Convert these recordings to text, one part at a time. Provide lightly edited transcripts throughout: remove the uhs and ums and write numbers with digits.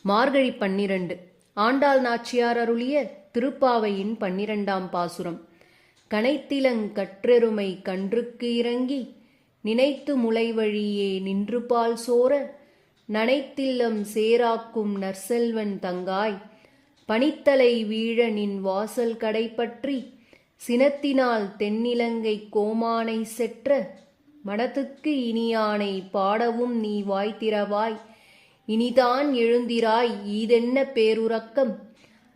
மார்கழி 12 ஆண்டாள் நாச்சியார் அருளிய திருப்பாவையின் 12ஆம் பாசுரம். கனைத்திலங் கற்றெருமை கன்றுக்கு இறங்கி நினைத்து முளைவழியே நின்று பால் சோர நனைத்தில்லம் சேராக்கும் நற்செல்வன் தங்காய் பனித்தலை வீழ நின் வாசல் கடைப்பற்றி சினத்தினால் தென்னிலங்கை கோமானை செற்ற மனத்துக்கு இனியானை பாடவும் நீ வாய்த்திரவாய் இனிதான் எழுந்திராய் ஈதென்ன பேருறக்கம்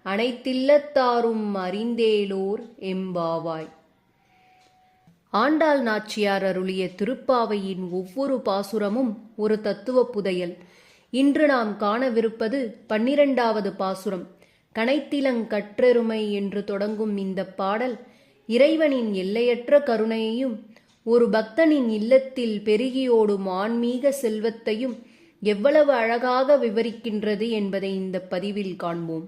அனைத்தில்லத்தாரும் அறிந்தேலோர் எம்பாவாய். ஆண்டாள் நாச்சியார் அருளிய திருப்பாவையின் ஒவ்வொரு பாசுரமும் ஒரு தத்துவ புதையல். இன்று நாம் காணவிருப்பது 12வது பாசுரம். கனைத்திலங் கற்றெருமை என்று தொடங்கும் இந்த பாடல் இறைவனின் எல்லையற்ற கருணையையும் ஒரு பக்தனின் இல்லத்தில் பெருகியோடும் ஆன்மீக செல்வத்தையும் எவ்வளவு அழகாக விவரிக்கின்றது என்பதை இந்த பதிவில் காண்போம்.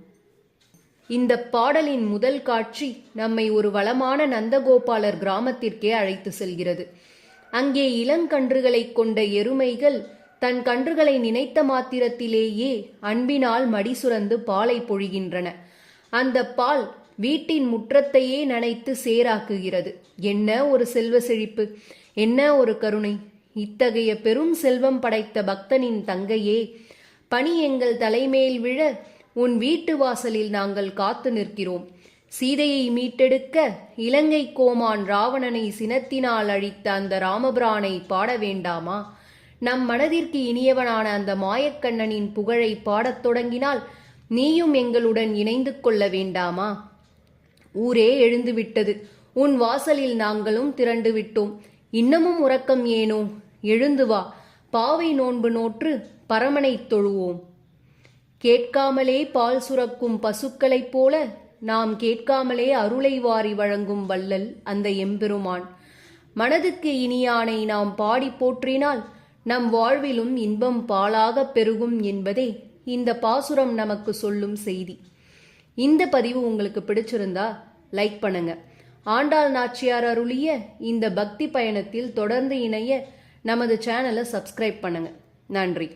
இந்த பாடலின் முதல் காட்சி நம்மை ஒரு வளமான நந்தகோபாலர் கிராமத்திற்கே அழைத்து செல்கிறது. அங்கே இளங்கன்றுகளை கொண்ட எருமைகள் தன் கன்றுகளை நினைத்த மாத்திரத்திலேயே அன்பினால் மடி சுரந்து பாலை பொழிகின்றன. அந்த பால் வீட்டின் முற்றத்தையே நனைத்து சேராக்குகிறது. என்ன ஒரு செல்வ செழிப்பு, என்ன ஒரு கருணை! இத்தகைய பெரும் செல்வம் படைத்த பக்தனின் தங்கையே, பனி எங்கள் தலைமேல் விழ உன் வீட்டு வாசலில் நாங்கள் காத்து நிற்கிறோம். சீதையை மீட்டெடுக்க இலங்கை கோமான் ராவணனை சினத்தினால் அழித்த அந்த ராமபிரானை பாட வேண்டாமா? நம் மனதிற்கு இனியவனான அந்த மாயக்கண்ணனின் புகழை பாடத் தொடங்கினால் நீயும் எங்களுடன் இணைந்து கொள்ள வேண்டாமா? ஊரே எழுந்துவிட்டது, உன் வாசலில் நாங்களும் திரண்டு விட்டோம். இன்னமும் உறக்கம் ஏனோ? எழுந்து வா, பாவை நோன்பு நோற்று பரமனைத் தொழுவோம். கேட்காமலே பால் சுரக்கும் பசுக்களைப் போல நாம் கேட்காமலே அருளை வாரி வழங்கும் வள்ளல் அந்த எம்பெருமான். மனதுக்கு இனியானை நாம் பாடி போற்றினால் நம் வாழ்விலும் இன்பம் பாலாக பெருகும் என்பதே இந்த பாசுரம் நமக்கு சொல்லும் செய்தி. இந்த பதிவு உங்களுக்கு பிடிச்சிருந்தா லைக் பண்ணுங்க. ஆண்டாள் நாச்சியார் அருளிய இந்த பக்தி பயணத்தில் தொடர்ந்து இணைய நமது சேனலை சப்ஸ்கிரைப் பண்ணுங்க. நன்றி.